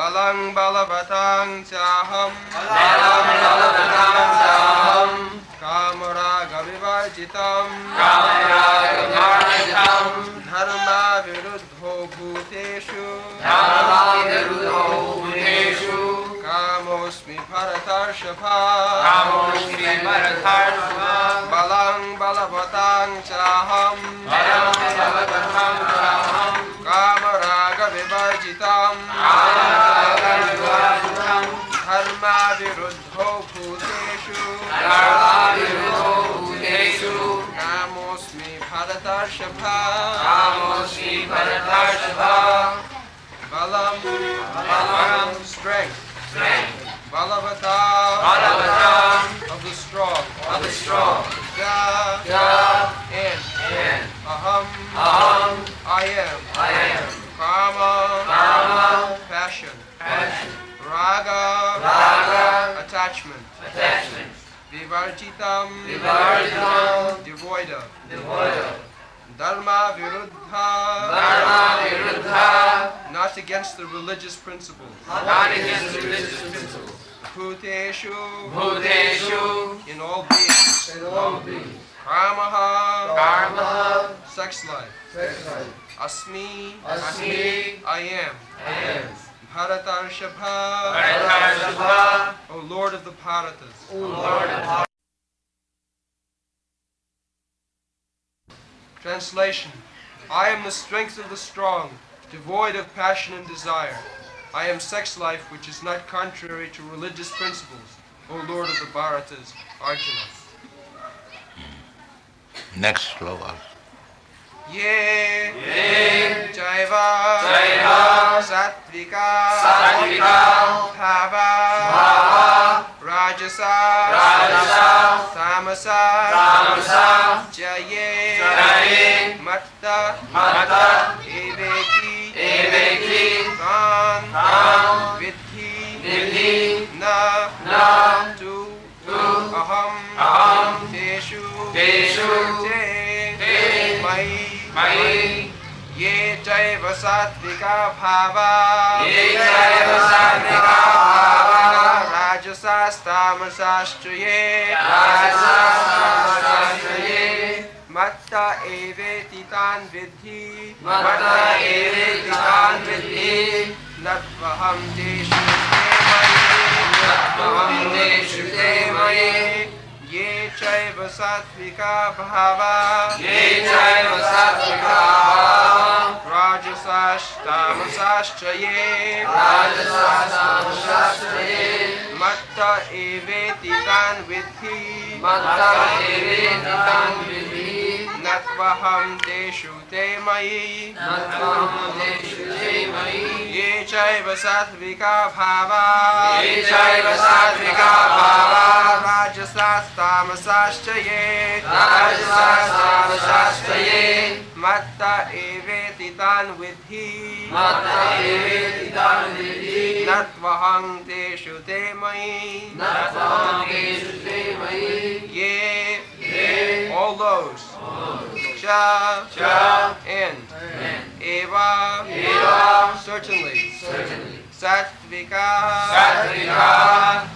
balang balavatang chaham kamaraga vivarjitam dharma viruddho bhuteshu kamosmi bharatarshava balang balavatang chaham kamaraga vivarjitam dharma viruddho bhuteshu kamosmi bharatarshava balam strength balavatam of the strong ja and aham I am kama passion raga attachment vivarjitam devoid of dharma viruddha not against the religious principles bhuteshu in all beings karma sex life asmi I am bharatarshava O Lord of the Bharatas Translation I am the strength of the strong, devoid of passion and desire. I am sex life which is not contrary to religious principles, O Lord of the Bharatas, Arjuna. Next sloka. Ye Jaiva Sattvika Bhava Rajasa Tamasa Jaye Matta Eveki Tan Vidhi Na Tu Aham Teshu Te Mai Ye Jaiva Sattvika Bhava Rajasas Tamasaschaye Matta eveti tan vidhi Natvaham deshu te maye Ye chaiva sattvika bhava Rajasas tamasaschaye Matta eveti tan vidhi Natvaham deshu te mayi Ye chaiva sattvika bhava Rajasas tamasaschaye Matta eveti tan vidhi Natvaham deshu te mayi Ye all those Cha and Eva certainly Sattvika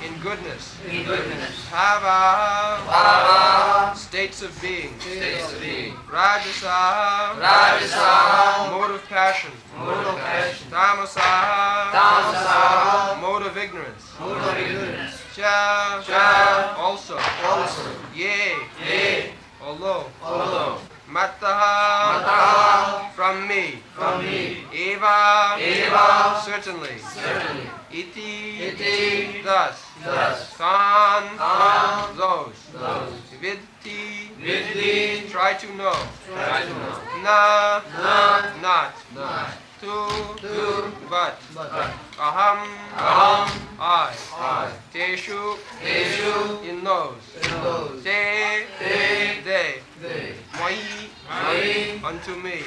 in goodness Bhava states of being Rajasa mode of passion Tamasa mode of ignorance Cha also Yea although Mattaha from me Eva certainly Iti thus Tan those Vidhi try to know Na not Tu but Aham I Teshu in those Te they Mai unto me.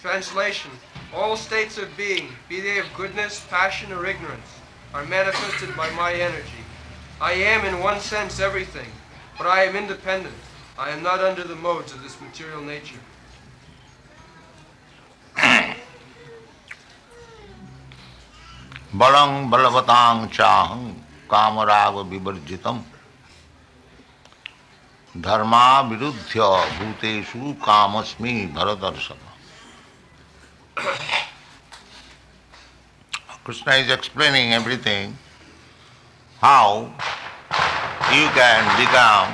Translation all states of being, be they of goodness, passion or ignorance, are manifested by my energy. I am in one sense everything, but I am independent. I am not under the modes of this material nature. balang balavatang chaham kamaraga vivarjitam dharma viruddhya bhuteshu kamasmi bharatarsava. Krishna is explaining everything, how you can become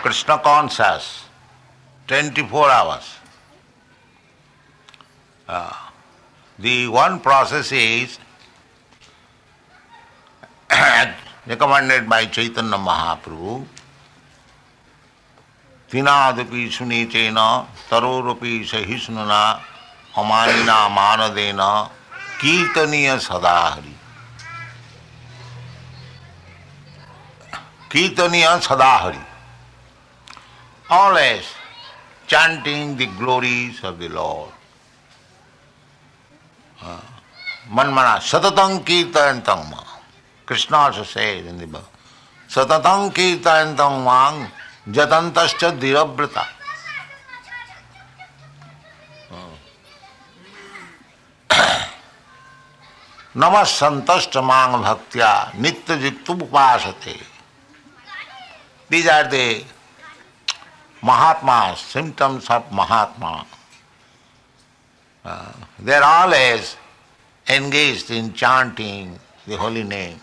Krishna conscious 24 hours. The one process is recommended by Chaitanya Mahaprabhu, Tinadapi sunitena tarorapi sahisnuna amanina manadena kirtaniya sadahari. Kirtaniya sadahari. Always chanting the glories of the Lord. Manmana satatang kirtantam ma. Krishna also says in the book, satatang kirtantam mang jatantascha dhirabrata. Namas santashcha mang bhaktya nitya jiktu upasate. These are the Mahatmas, symptoms of Mahatma. They are always engaged in chanting the holy name.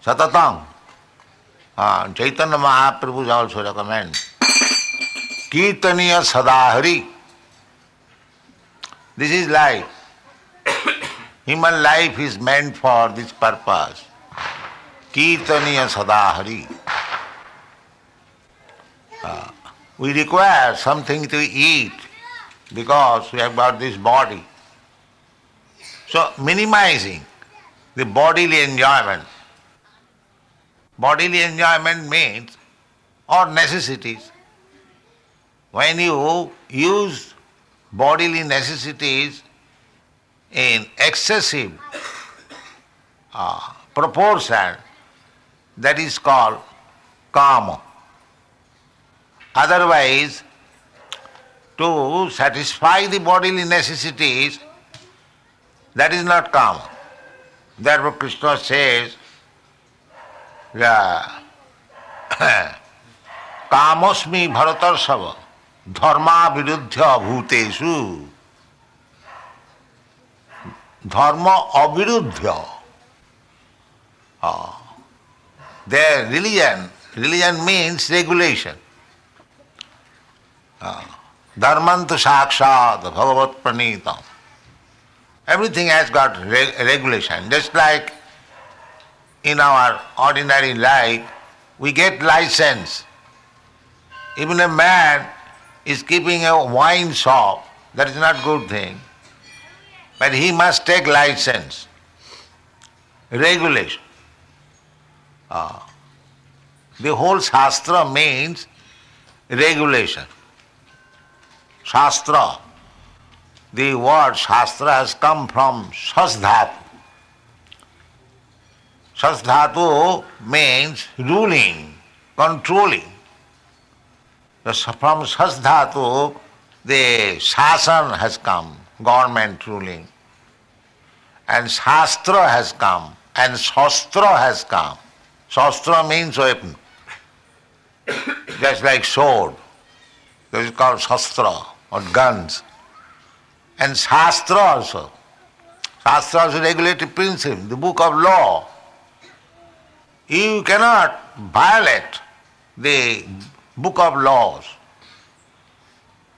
Satatang. Chaitanya Mahaprabhu also recommends Kirtaniya Sadahari. This is life. Human life is meant for this purpose. Kirtaniya Sadahari. We require something to eat because we have got this body. So minimizing the bodily enjoyment. Bodily enjoyment means, or necessities. When you use bodily necessities in excessive proportion, that is called kama. Otherwise, to satisfy the bodily necessities, that is not kama. Therefore Krishna says, Kamosmi bharatarsava dharma viruddhya bhuteshu. Dharma aviruddhya. Their religion means regulation. Dharmantu sakshat bhagavat pranitam. Everything has got regulation. Just like in our ordinary life, we get license. Even a man is keeping a wine shop, that is not good thing. But he must take license, regulation. The whole Shastra means regulation. Shastra. The word Shastra has come from Shasdhatu. Shasdhatu means ruling, controlling. From Shasdhatu, the Shasan has come, government ruling. And Shastra has come, and Shastra has come. Shastra means weapon. Just like sword. That is called Shastra, or guns. And Shastra also. Shastra also regulative principle, the book of law. You cannot violate the book of laws.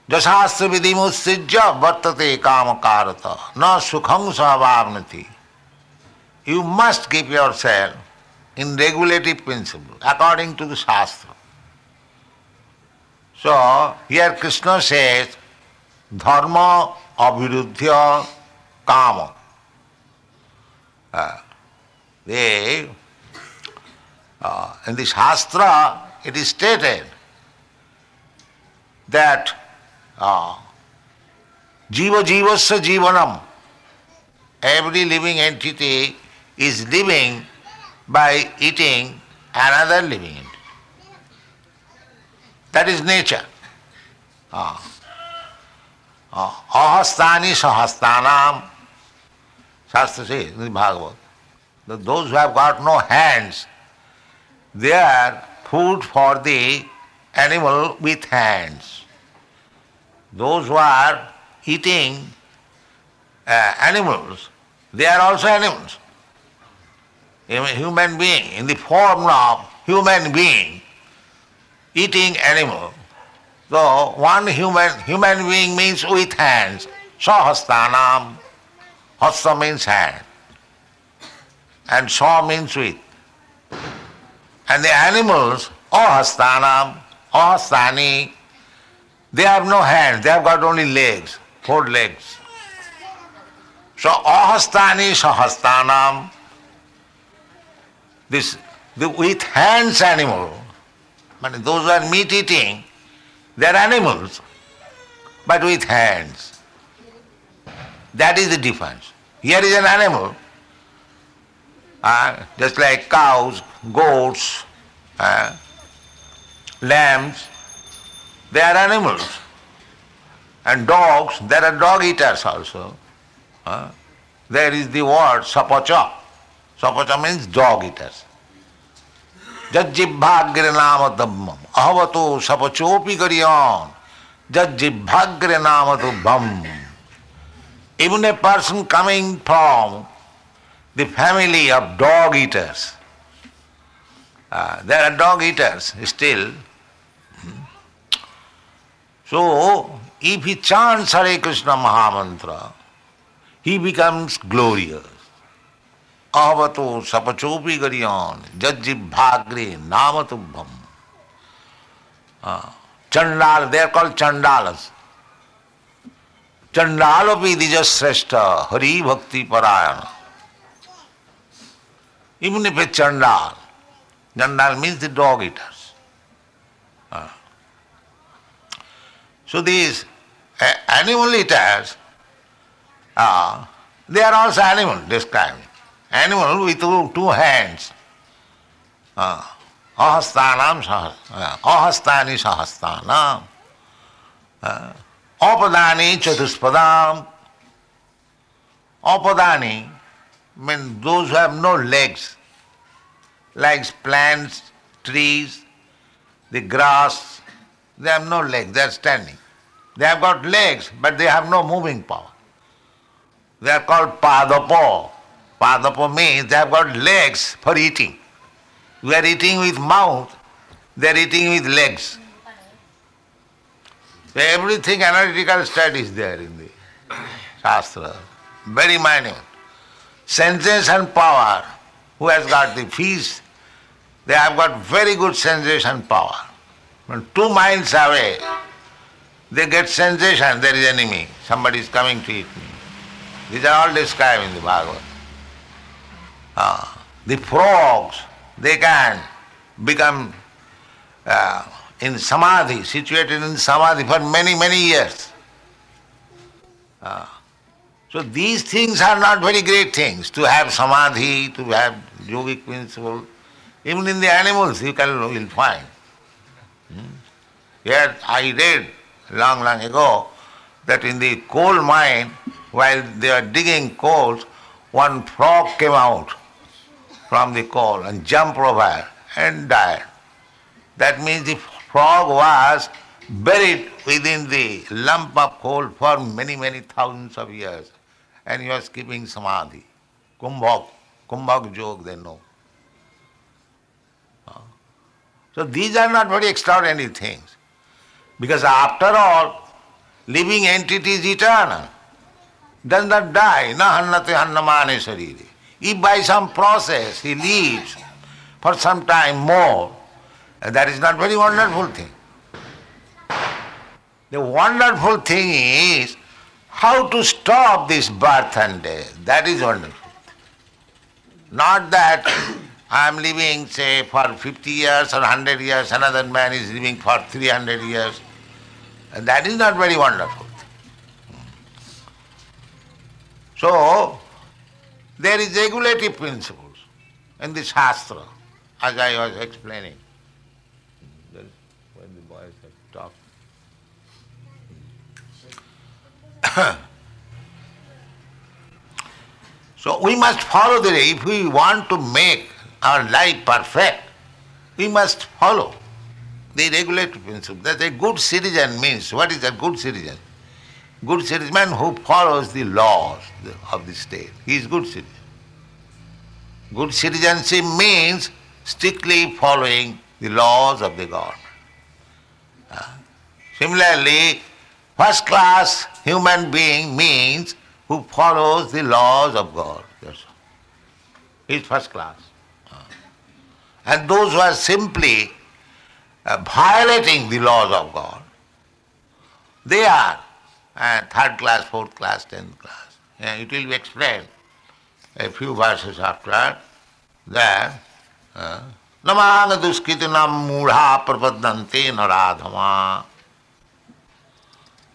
Jasastra vidimussijya vartate kamakarata na sukham savavnati. You must keep yourself in regulative principle according to the Shastra. So here Krishna says, dharma aviruddhya kama. In the Shastra it is stated that jiva jivasya jivanam, every living entity is living by eating another living entity. That is nature. Ahastani sahastanam Shastra says in the Bhagavad, that those who have got no hands, they are food for the animal with hands. Those who are eating animals, they are also animals. A human being, in the form of human being, eating animal. So one human being means with hands. Sahastanam. Hasta means hand. And sa means with. And the animals, ahastanam, ahastani, they have no hands, they have got only legs, 4 legs. So ahastani sahastanam, the with hands animal, but those who are meat eating, they are animals, but with hands. That is the difference. Here is an animal, just like cows, goats, lambs, they are animals. And dogs, there are dog eaters also. There is the word sapacha. Sapacha means dog eaters. Jajjibhagre nama dhammam. Ahavato sapachopi garyan. Jajjibhagre nama dhammam. Even a person coming from the family of dog eaters, there are dog eaters still. So, if he chants Hare Krishna Mahamantra, he becomes glorious. Ahavato sapachopi garyan jajjibhagre namatubham. Chandal, they are called Chandalas. Chandalapi dijasreshta hari bhakti parayana. Even if a Chandal, Chandal means the dog eaters. So these animal eaters, they are also animal described. Animal with 2 hands. Ahastanam ahastani sahastanam. Apadani chatuspadam. Apadani means those who have no legs, like plants, trees, the grass, they have no legs, they are standing. They have got legs, but they have no moving power. They are called padapo. Padapo means they have got legs for eating. We are eating with mouth, they are eating with legs. So everything analytical studies there in the Shastra, very minute. Sensation power, who has got the fish, they have got very good sensation power. When 2 miles away, they get sensation, there is enemy, somebody is coming to eat me. These are all described in the Bhagavad. The frogs, they can become in samadhi, situated in samadhi for many, many years. So these things are not very great things, to have samadhi, to have yogic principle. Even in the animals you will find. Here I read long ago that in the coal mine, while they were digging coals, one frog came out from the coal and jumped over and died. That means the frog was buried within the lump of coal for many, many thousands of years, and he was keeping samadhi. Kumbhak joke they know. So these are not very extraordinary things, because after all, living entity is eternal, does not die, na hannate hannamane sarire. If by some process he lives for some time more, that is not very wonderful thing. The wonderful thing is how to stop this birth and death. That is wonderful. Not that I am living, say, for 50 years or 100 years, another man is living for 300 years. And that is not very wonderful. So, there is regulative principles in the Shastra, as I was explaining. That's when the boys have talked. So we must follow the, if we want to make our life perfect, we must follow the regulatory principle. That a good citizen means, what is a good citizen? Good citizen who follows the laws of the state. He is good citizen. Good citizenship means strictly following the laws of the government. Similarly, first class human being means who follows the laws of God. That's all. He is first class. And those who are simply violating the laws of God, they are third class, fourth class, 10th class. It will be explained a few verses after that. Namang duṣkṛtinaḥ mūಢā prapaddante naradhama.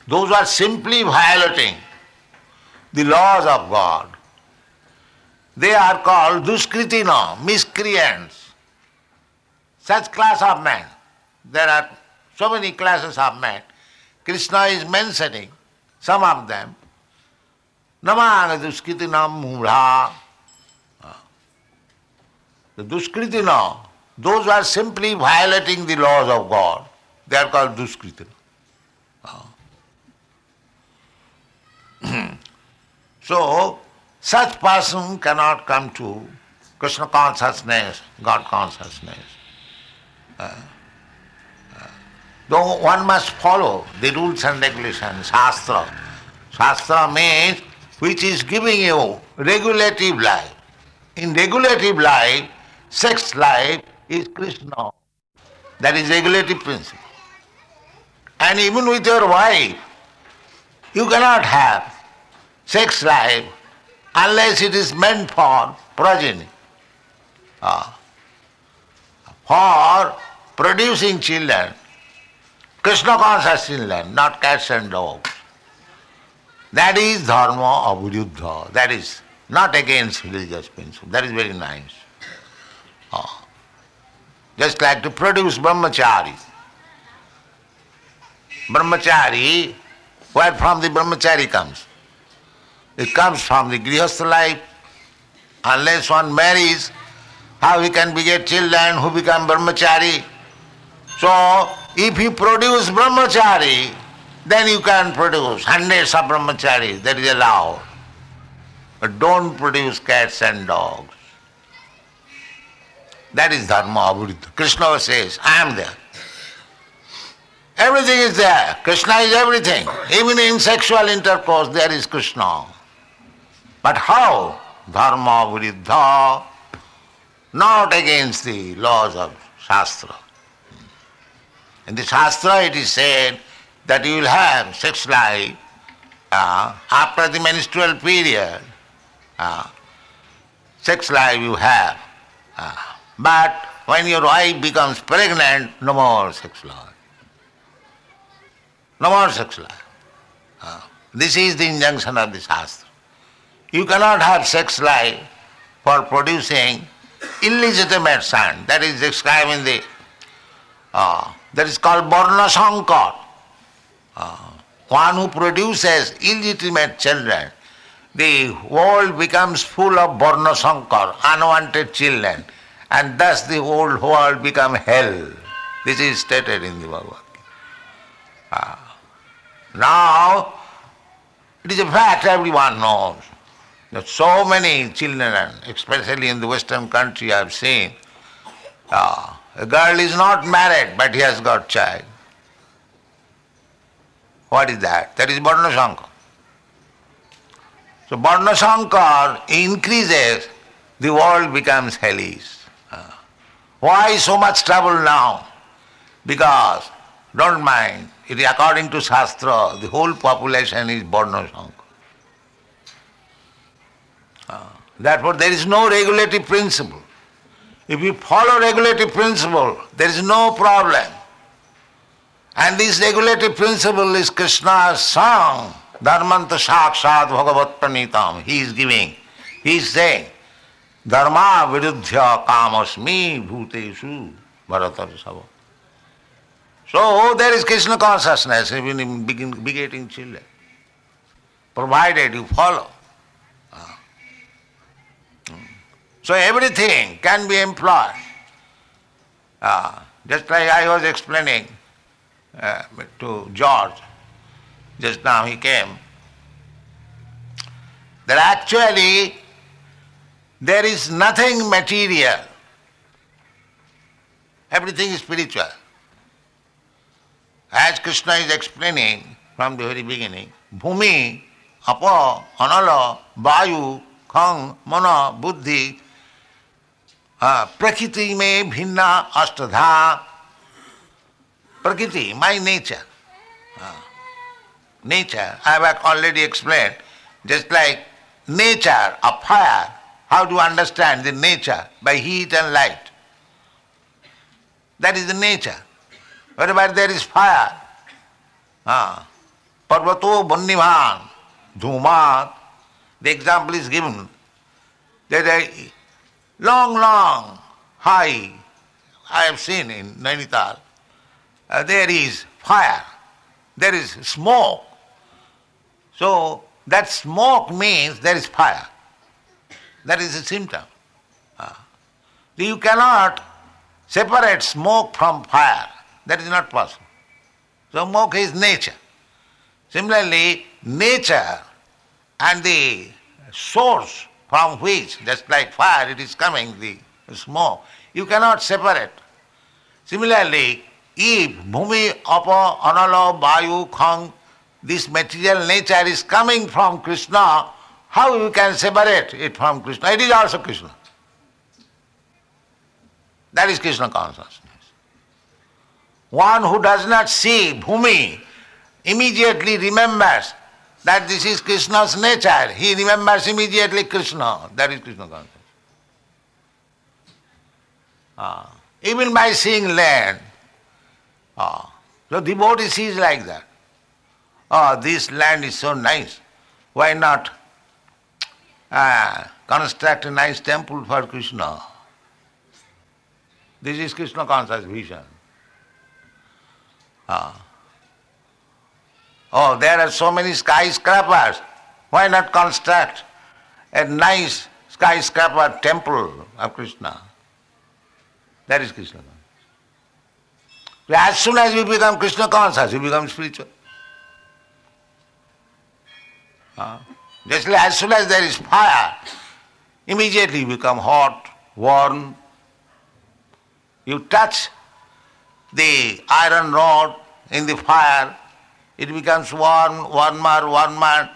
Those who are simply violating the laws of God, they are called duṣkṛtinaḥ, miscreants. Such class of men. There are so many classes of men. Krishna is mentioning some of them. Namang duṣkṛtinaḥ mūಢā. The duṣkṛtinaḥ, those who are simply violating the laws of God, they are called duṣkṛtinaḥ. So, such person cannot come to Krishna consciousness, God consciousness. Though one must follow the rules and regulations, Shastra. Shastra means which is giving you regulative life. In regulative life, sex life is Krishna. That is regulative principle. And even with your wife, you cannot have sex life unless it is meant for progeny. For producing children, Krishna conscious children, not cats and dogs. That is dharma aviruddha. That is not against religious principle. That is very nice. Just like to produce brahmachari. Brahmachari, where from the brahmachari comes? It comes from the grihastha life. Unless one marries, how he can beget children who become brahmachari? So, if you produce brahmachari, then you can produce hundreds of brahmacharis. That is allowed. But don't produce cats and dogs. That is dharma aviruddha. Krishna says, I am there. Everything is there. Krishna is everything. Even in sexual intercourse there is Krishna. But how? Dharma aviruddha, not against the laws of Shastra. In the Shastra it is said that you will have sex life after the menstrual period. Sex life you have. But when your wife becomes pregnant, no more sex life. No more sex life. This is the injunction of the Shastra. You cannot have sex life for producing illegitimate son. That is described in the, that is called varna sankar. One who produces illegitimate children, the world becomes full of varna sankar, unwanted children, and thus the whole world becomes hell. This is stated in the Bhagavad Gita. Now, it is a fact everyone knows that so many children, especially in the Western country I have seen, a girl is not married but he has got child. What is that? That is varna sankar. So varna sankar increases, the world becomes hellish. Why so much trouble now? Because, don't mind, it is according to Shastra, the whole population is varna sankar. Therefore there is no regulative principle. If you follow regulative principle, there is no problem. And this regulative principle is Krishna's song, Dharmanta Sakshat Bhagavat Pranitam. He is giving, he is saying, Dharma viruddhya kamasmi bhuteshu bharatarsava. So there is Krishna consciousness even in begetting children, provided you follow. So everything can be employed. Just like I was explaining to George, just now he came, that actually there is nothing material. Everything is spiritual. As Krishna is explaining from the very beginning, Bhumi, Apa, Anala, Vayu, Khang, Mana, Buddhi, Prakriti me bhinna ashtadha. Prakriti, my nature. Nature, I have already explained, just like nature of fire, how to understand the nature? By heat and light. That is the nature. Wherever there is fire, Parvato Bannivan, Dhumat, the example is given. There is a long, high, I have seen in Nainital, there is fire, there is smoke. So that smoke means there is fire. That is a symptom. You cannot separate smoke from fire. That is not possible. So smoke is nature. Similarly, nature and the source from which, just like fire, it is coming, the smoke, you cannot separate. Similarly, if Bhumi, Apa, Anala, Vayu, Khang, this material nature is coming from Krishna, how you can separate it from Krishna? It is also Krishna. That is Krishna consciousness. One who does not see Bhumi immediately remembers that this is Krishna's nature. He remembers immediately Krishna. That is Krishna consciousness. Even by seeing land, the devotee sees like that. This land is so nice. Why not construct a nice temple for Krishna? This is Krishna conscious vision. There are so many skyscrapers. Why not construct a nice skyscraper temple of Krishna? That is Krishna conscious. As soon as you become Krishna conscious, you become spiritual. Just like as soon as there is fire, immediately you become hot, warm. You touch the iron rod in the fire, it becomes warmer,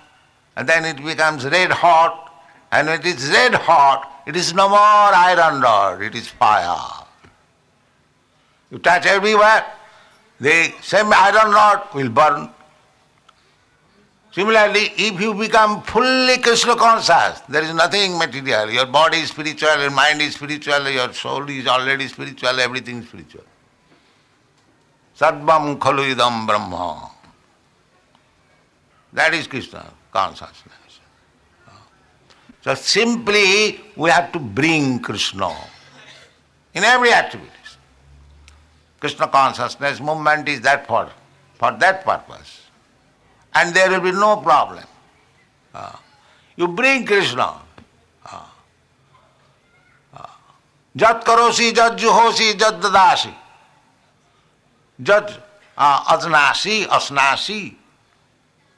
and then it becomes red hot, and when it is red hot, it is no more iron rod, it is fire. You touch everywhere, the same iron rod will burn. Similarly, if you become fully Krishna conscious, there is nothing material. Your body is spiritual, your mind is spiritual, your soul is already spiritual, everything is spiritual. Sarvam khalu idam brahma. That is Krishna consciousness. So simply we have to bring Krishna in every activity. Krishna consciousness movement is that for that purpose. And there will be no problem. You bring Krishna. Jat karosi, jat juhosi, jat dadasi. Jat asnasi,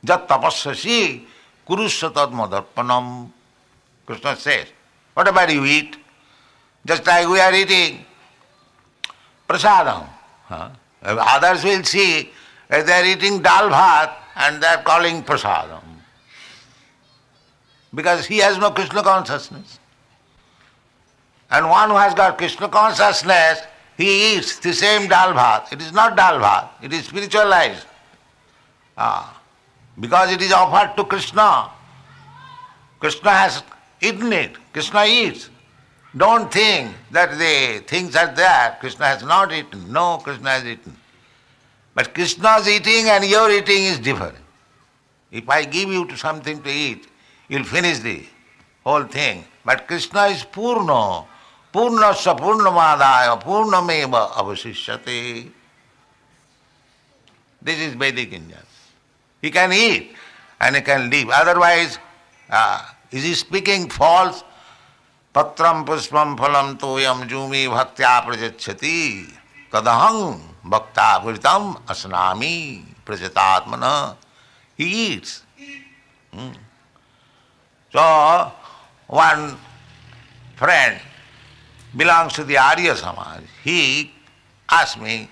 jat tapassasi, kurusya tad madarpanam. Krishna says, whatever you eat, just like we are eating prasadam. Others will see they are eating dal bhat and they are calling prasadam. Because he has no Krishna consciousness. And one who has got Krishna consciousness, he eats the same dal bhat. It is not dal bhat, it is spiritualized. Because it is offered to Krishna. Krishna has eaten it. Krishna eats. Don't think that the things are there. Krishna has not eaten. No, Krishna has eaten. But Krishna's eating and your eating is different. If I give you something to eat, you'll finish the whole thing. But Krishna is Purna. Purnasya Purnamadaya Purnameva avasishyate. This is Vedic India. He can eat and he can live. Otherwise, is he speaking false? Patram puspam phalam toyam jumi bhaktya prajachyati kadaham bhakta vritam asnami prajatatmana. He eats. So, one friend belongs to the Arya Samaj. He asked me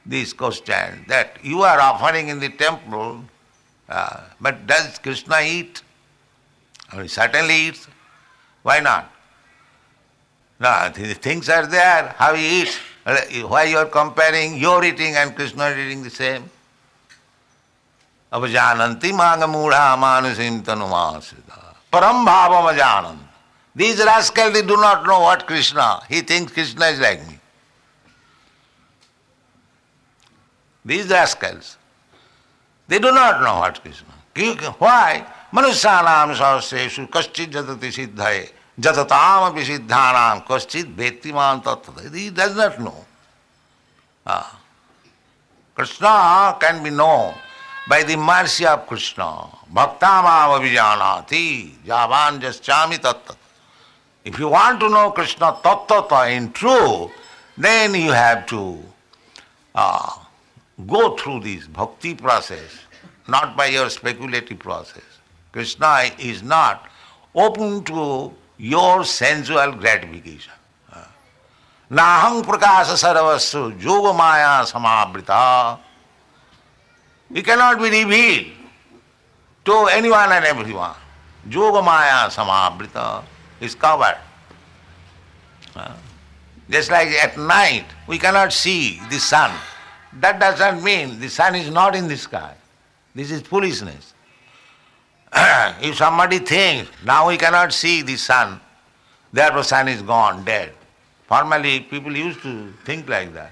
this question, that you are offering in the temple, but does Krishna eat? I mean, certainly eats. Why not? No, the things are there, how he eats. Why you are comparing your eating and Krishna eating the same? Avajananti mangamudha manusim tanumasida. Param bhavam ajanant. These rascals, they do not know what Krishna. He thinks Krishna is like me. These rascals, they do not know what Krishna. Why? Manusyanam sahasreshu kaschid jatati siddhaye jatatam api siddhanam kaschid bhettiman tattva. He does not know. Krishna can be known by the mercy of Krishna. Bhaktamam avijanati javan jaschami tattat. If you want to know Krishna tattva in true, then you have to go through this bhakti process, not by your speculative process. Krishna is not open to your sensual gratification. Nahang prakasa saravasu yoga maya samabrita. It cannot be revealed to anyone and everyone. Yoga maya samabrita is covered. Just like at night, we cannot see the sun. That doesn't mean the sun is not in the sky. This is foolishness. If somebody thinks, now we cannot see the sun, therefore sun is gone, dead. Formerly, people used to think like that.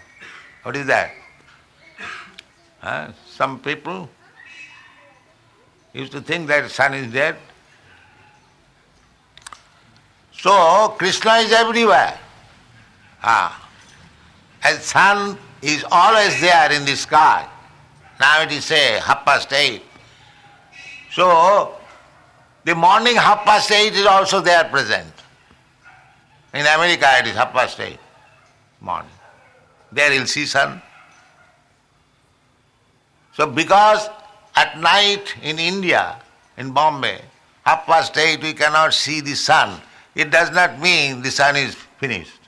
What is that? Some people used to think that sun is dead. So, Krishna is everywhere. And sun is always there in the sky. Now it is say 8:30. So, the morning 8:30 is also there present. In America it is 8:30 morning. There you'll see sun. So because at night in India, in Bombay, 8:30 we cannot see the sun, it does not mean the sun is finished.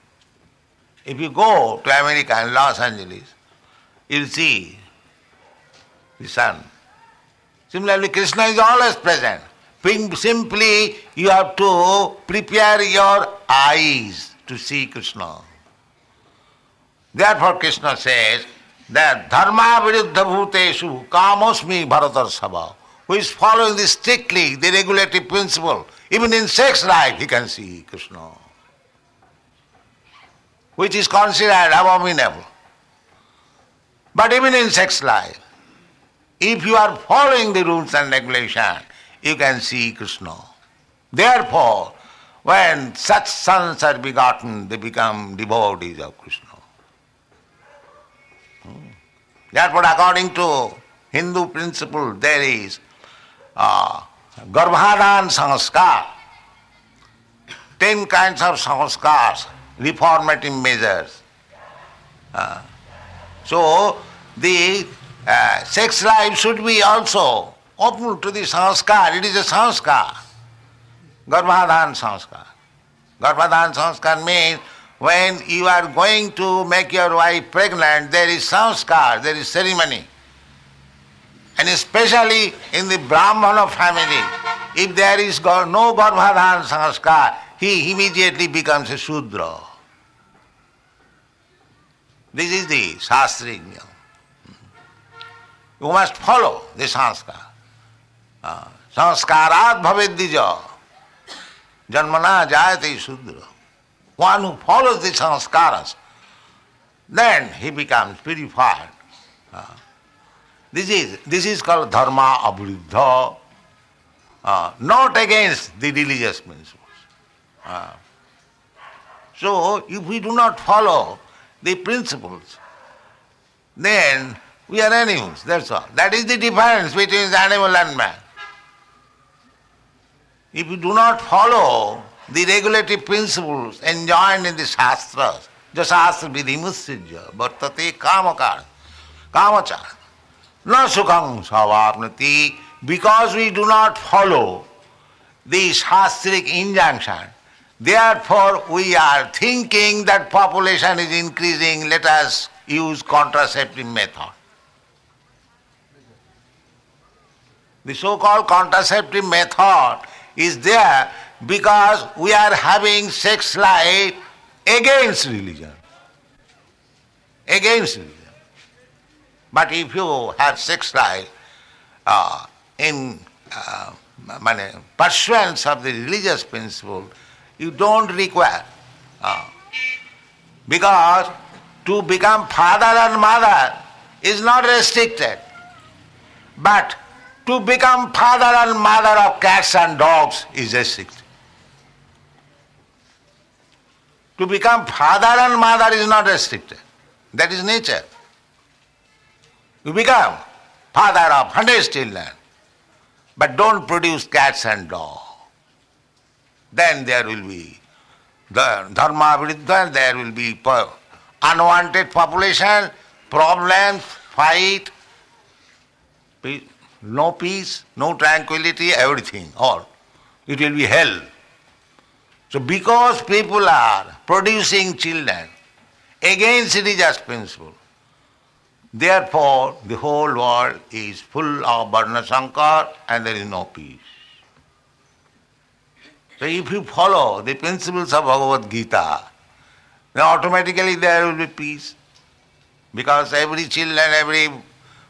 If you go to America and Los Angeles, you'll see the sun. Similarly, Krishna is always present. Simply you have to prepare your eyes to see Krishna. Therefore Krishna says that dharma viruddha bhuteshu kamosmi bharatarsabha, who is following this strictly, the regulative principle, even in sex life he can see Krishna, which is considered abominable. But even in sex life, if you are following the rules and regulations, you can see Krishna. Therefore, when such sons are begotten, they become devotees of Krishna. Therefore, according to Hindu principle, there is garbhadan sanskar, 10 kinds of sanskars, reformative measures. So, the sex life should be also open to the sanskar. It is a sanskar. Garbhadan sanskar. Garbhadan sanskar means when you are going to make your wife pregnant, there is sanskar, there is ceremony. And especially in the Brahmana family, if there is no Garbhadan sanskar, he immediately becomes a Shudra. This is the Shastric niyam. You must follow the sanskar. Sanskarat bhavedija. Janmana jayate Shudra. One who follows the sanskaras, then he becomes purified. This is called dharma aviruddha, not against the religious principles. So, if we do not follow the principles, then we are animals, that's all. That is the difference between the animal and man. If you do not follow the regulative principles enjoined in the Shastras, jasastra vidhi mussijya, vartate kamakar, kamachar, na sukham savapnati, because we do not follow the Shastric injunction, therefore we are thinking that population is increasing, let us use contraceptive method. The so-called contraceptive method is there because we are having sex life against religion. Against religion. But if you have sex life in pursuance of the religious principle, you don't require. Because to become father and mother is not restricted. But to become father and mother of cats and dogs is restricted. To become father and mother is not restricted. That is nature. You become father of 100 children, but don't produce cats and dogs. Then there will be the dharma viruddha, there will be unwanted population, problems, fight, no peace, no tranquility, everything, all. It will be hell. So because people are producing children against religious principle, therefore the whole world is full of varna sankar and there is no peace. So if you follow the principles of Bhagavad Gita, then automatically there will be peace. Because every children, every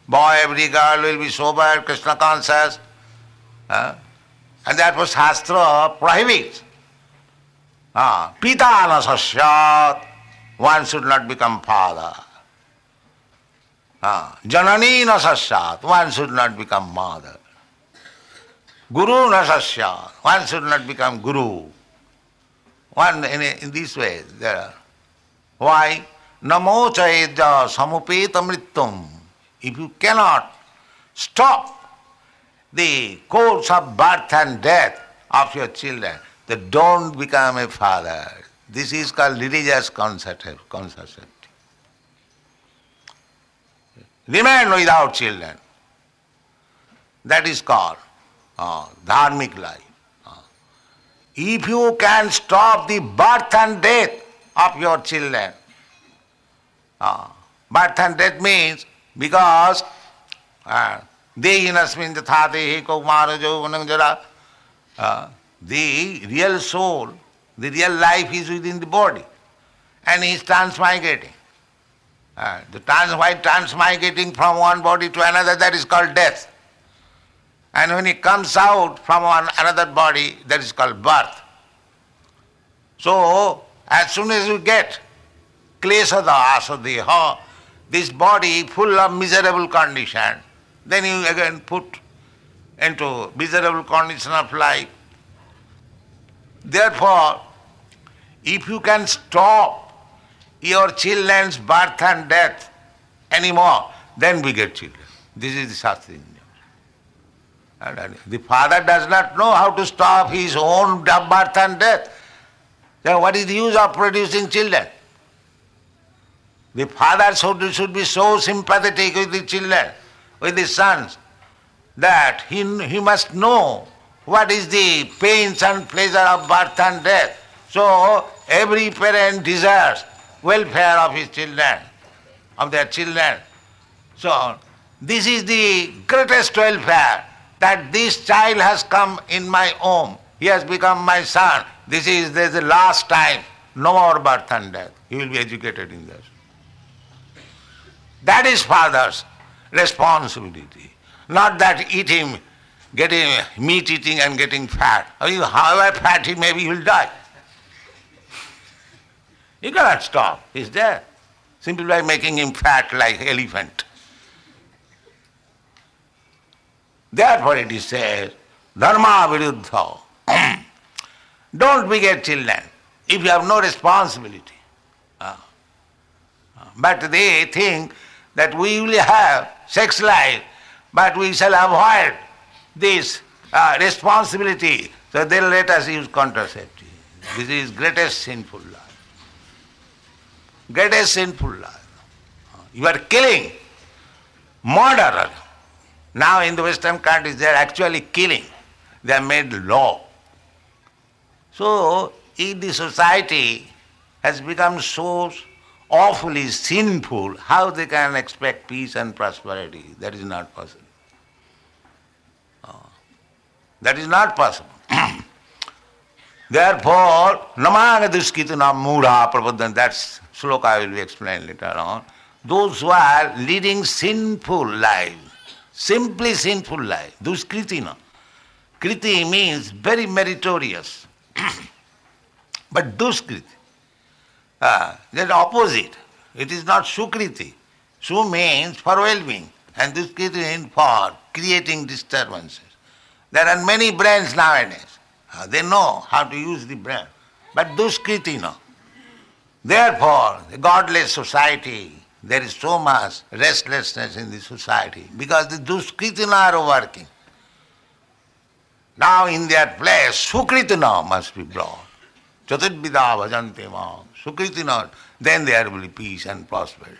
boy, every girl will be sober, Krishna conscious. And therefore Shastra prohibits. Pita na sasyat, one should not become father. Janani na sasyat, one should not become mother. Guru na sasyat, one should not become guru. One in this way there are. Why? Namo chaedya samupeta mrittum. If you cannot stop the course of birth and death of your children, then don't become a father. This is called religious contraceptive. Remain without children. That is called dharmic life. If you can stop the birth and death of your children, birth and death means because dehinasmin tathadehi kaumara jauvanam jara, the real soul, the real life is within the body and is transmigrating. While transmigrating from one body to another, that is called death. And when it comes out from another body, that is called birth. So, as soon as you get klesada asadeha, this body full of miserable condition, then you again put into miserable condition of life. Therefore, if you can stop your children's birth and death anymore, then we get children. This is the Shastri. And the father does not know how to stop his own birth and death. Then what is the use of producing children? The father should be so sympathetic with the children, with the sons, that he must know what is the pains and pleasure of birth and death. So every parent desires welfare of his children, of their children. So this is the greatest welfare, that this child has come in my home, he has become my son. This is the last time, no more birth and death. He will be educated in this. That is father's responsibility. Not that getting meat eating and getting fat. However fat he may be, he will die. You cannot stop. He's there. Simply by making him fat like elephant. Therefore it is said, dharma viruddha. Don't beget children if you have no responsibility. But they think that we will have sex life, but we shall avoid this responsibility. So they'll let us use contraceptive. This is greatest sinful life. Greatest sinful life. You are killing, murderer. Now in the Western countries they are actually killing. They have made law. So if the society has become so awfully sinful, how they can expect peace and prosperity? That is not possible. That is not possible. Therefore, namana duṣkṛtinaḥ mūಢā prapadanti, that sloka I will be explained later on. Those who are leading sinful life, simply sinful life, duṣkṛtinaḥ. Kriti means very meritorious. But duṣkṛti, that opposite. It is not sukriti. Su means for well-being, and duṣkṛti means for creating disturbances. There are many brains nowadays. They know how to use the brain. But duṣkṛtinaḥ. Therefore, the godless society, there is so much restlessness in the society because the duṣkṛtinaḥ are working. Now in their place, sukrītinaḥ must be brought. Chaturvidha bhajante mam. Sukrītinaḥ, then there will be peace and prosperity.